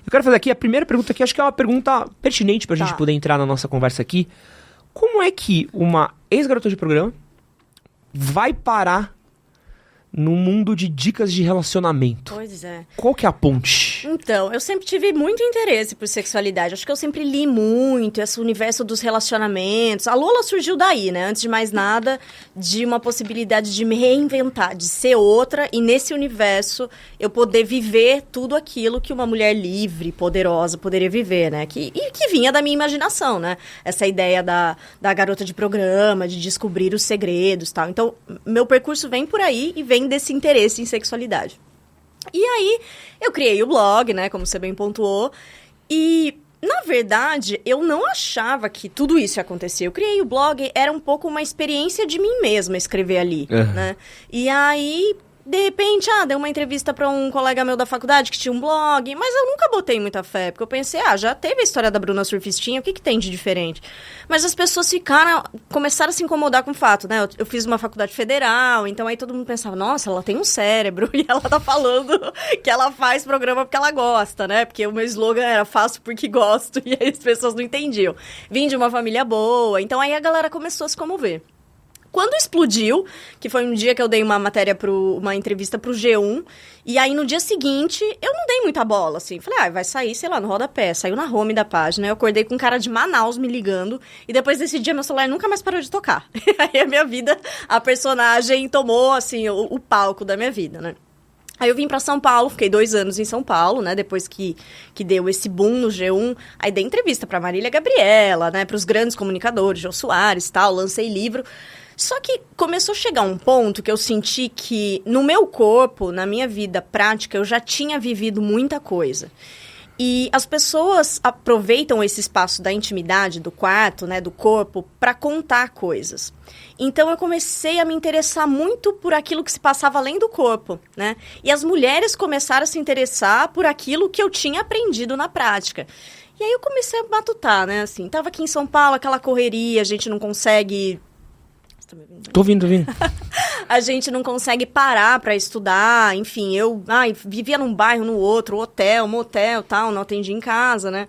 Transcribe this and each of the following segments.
Eu quero fazer aqui a primeira pergunta que acho que é uma pergunta pertinente pra gente poder entrar na nossa conversa aqui. Como é que uma ex-garota de programa vai parar no mundo de dicas de relacionamento? Pois é. Qual que é a ponte? Então, eu sempre tive muito interesse por sexualidade. Acho que eu sempre li muito esse universo dos relacionamentos. A Lola surgiu daí, né? Antes de mais nada, de uma possibilidade de me reinventar, de ser outra. E nesse universo, eu poder viver tudo aquilo que uma mulher livre, poderosa, poderia viver, né? Que vinha da minha imaginação, né? Essa ideia da garota de programa, de descobrir os segredos e tal. Então, meu percurso vem por aí e vem desse interesse em sexualidade. E aí, eu criei o blog, né, como você bem pontuou, e, na verdade, eu não achava que tudo isso ia acontecer. Eu criei o blog, era um pouco uma experiência de mim mesma escrever ali, né? E aí, de repente, dei uma entrevista para um colega meu da faculdade que tinha um blog, mas eu nunca botei muita fé, porque eu pensei, já teve a história da Bruna Surfistinha, o que tem de diferente? Mas as pessoas começaram a se incomodar com o fato, né? Eu fiz uma faculdade federal, então aí todo mundo pensava, nossa, ela tem um cérebro, e ela tá falando que ela faz programa porque ela gosta, né? Porque o meu slogan era, faço porque gosto, e aí as pessoas não entendiam. Vim de uma família boa, então aí a galera começou a se comover. Quando explodiu, que foi um dia que eu dei uma uma entrevista pro G1, e aí no dia seguinte, eu não dei muita bola, assim. Falei, vai sair, sei lá, no rodapé. Saiu na home da página, eu acordei com um cara de Manaus me ligando, e depois desse dia meu celular nunca mais parou de tocar. Aí a minha vida, a personagem tomou, assim, o palco da minha vida, né? Aí eu vim pra São Paulo, fiquei 2 anos em São Paulo, né, depois que deu esse boom no G1, aí dei entrevista pra Marília Gabriela, né, pros grandes comunicadores, Jô Soares e tal, lancei livro. Só que começou a chegar um ponto que eu senti que no meu corpo, na minha vida prática, eu já tinha vivido muita coisa. E as pessoas aproveitam esse espaço da intimidade, do quarto, né, do corpo, para contar coisas. Então, eu comecei a me interessar muito por aquilo que se passava além do corpo, né? E as mulheres começaram a se interessar por aquilo que eu tinha aprendido na prática. E aí eu comecei a matutar, né, assim, tava aqui em São Paulo, aquela correria, a gente não consegue... Tô ouvindo. A gente não consegue parar para estudar, enfim, eu vivia num bairro, no outro, hotel, motel, tal, não atendia em casa, né?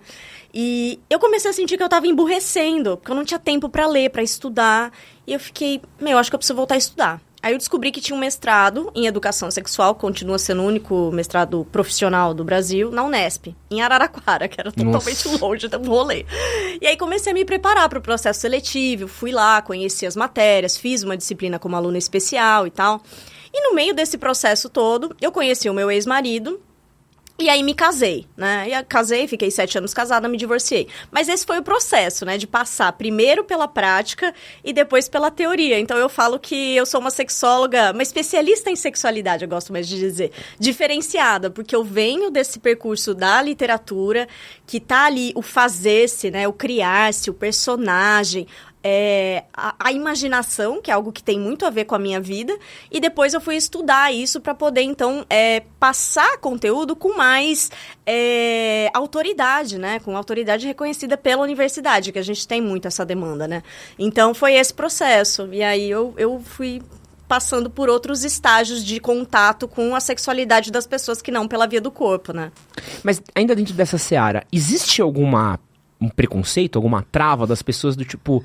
E eu comecei a sentir que eu tava emburrecendo, porque eu não tinha tempo para ler, para estudar, e eu fiquei, acho que eu preciso voltar a estudar. Aí eu descobri que tinha um mestrado em educação sexual, continua sendo o único mestrado profissional do Brasil, na Unesp, em Araraquara, que era totalmente longe, então rolê. E aí comecei a me preparar para o processo seletivo, fui lá, conheci as matérias, fiz uma disciplina como aluna especial e tal. E no meio desse processo todo, eu conheci o meu ex-marido, e aí me casei, né? E casei, fiquei 7 anos casada, me divorciei. Mas esse foi o processo, né? De passar primeiro pela prática e depois pela teoria. Então eu falo que eu sou uma sexóloga, uma especialista em sexualidade, eu gosto mais de dizer. Diferenciada, porque eu venho desse percurso da literatura, que tá ali o fazer-se, né? O criar-se, o personagem... a imaginação, que é algo que tem muito a ver com a minha vida, e depois eu fui estudar isso para poder, então, passar conteúdo com mais autoridade, né? Com autoridade reconhecida pela universidade, que a gente tem muito essa demanda, né? Então, foi esse processo. E aí, eu fui passando por outros estágios de contato com a sexualidade das pessoas que não pela via do corpo, né? Mas, ainda dentro dessa seara, existe um preconceito, alguma trava das pessoas do tipo...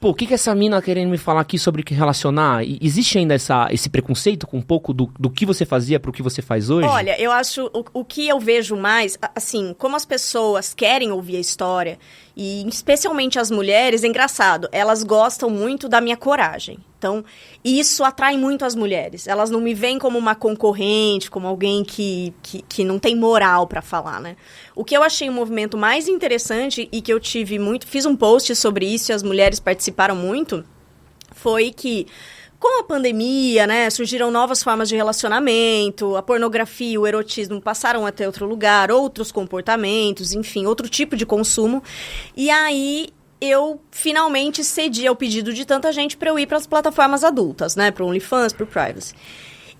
Pô, o que essa mina querendo me falar aqui sobre que relacionar? E existe ainda esse preconceito com um pouco do que você fazia pro que você faz hoje? Olha, eu acho, o que eu vejo mais, assim, como as pessoas querem ouvir a história, e especialmente as mulheres, é engraçado, elas gostam muito da minha coragem. Então, isso atrai muito as mulheres. Elas não me veem como uma concorrente, como alguém que não tem moral para falar, né? O que eu achei um movimento mais interessante e que eu fiz um post sobre isso e as mulheres participaram muito, foi que com a pandemia, né, surgiram novas formas de relacionamento, a pornografia, o erotismo passaram a ter outro lugar, outros comportamentos, enfim, outro tipo de consumo. E aí eu finalmente cedi ao pedido de tanta gente para eu ir para as plataformas adultas, né, para o OnlyFans, para o Privacy.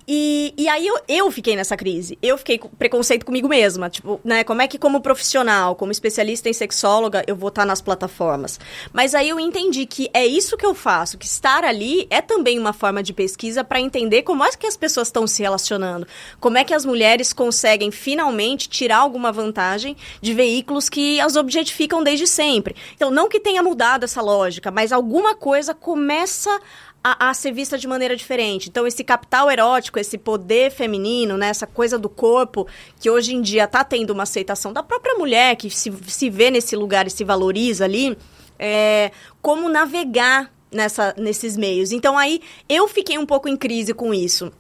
E aí eu fiquei nessa crise. Eu fiquei com preconceito comigo mesma. Tipo, né? Como é que como profissional, como especialista em sexóloga, eu vou estar nas plataformas? Mas aí eu entendi que é isso que eu faço, que estar ali é também uma forma de pesquisa para entender como é que as pessoas estão se relacionando. Como é que as mulheres conseguem finalmente tirar alguma vantagem de veículos que as objetificam desde sempre. Então, não que tenha mudado essa lógica, mas alguma coisa começa a ser vista de maneira diferente. Então, esse capital erótico, esse poder feminino, né, essa coisa do corpo, que hoje em dia está tendo uma aceitação da própria mulher, que se vê nesse lugar e se valoriza ali, como navegar nesses meios. Então, aí, eu fiquei um pouco em crise com isso.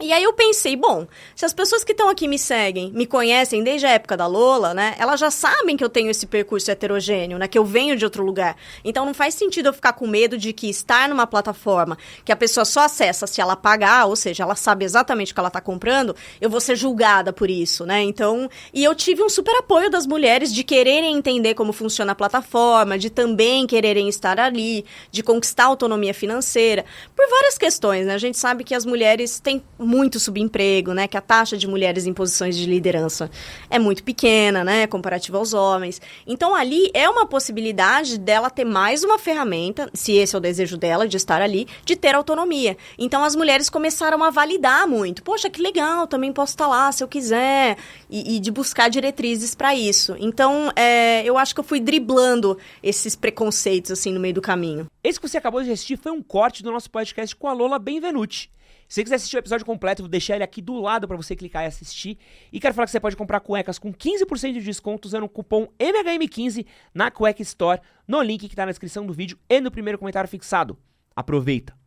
E aí eu pensei, bom, se as pessoas que estão aqui me seguem, me conhecem desde a época da Lola, né, elas já sabem que eu tenho esse percurso heterogêneo, né, que eu venho de outro lugar. Então não faz sentido eu ficar com medo de que estar numa plataforma que a pessoa só acessa se ela pagar, ou seja, ela sabe exatamente o que ela está comprando, eu vou ser julgada por isso, né? Então, e eu tive um super apoio das mulheres de quererem entender como funciona a plataforma, de também quererem estar ali, de conquistar autonomia financeira, por várias questões, né? A gente sabe que as mulheres têm muito subemprego, né? Que a taxa de mulheres em posições de liderança é muito pequena, né? Comparativa aos homens. Então, ali é uma possibilidade dela ter mais uma ferramenta, se esse é o desejo dela, de estar ali, de ter autonomia. Então, as mulheres começaram a validar muito. Poxa, que legal, também posso estar lá se eu quiser. E de buscar diretrizes para isso. Então, eu acho que eu fui driblando esses preconceitos, assim, no meio do caminho. Esse que você acabou de assistir foi um corte do nosso podcast com a Lola Benvenuti. Se você quiser assistir o episódio completo, eu vou deixar ele aqui do lado para você clicar e assistir. E quero falar que você pode comprar cuecas com 15% de desconto usando o cupom MHM15 na Cueca Store, no link que está na descrição do vídeo e no primeiro comentário fixado. Aproveita!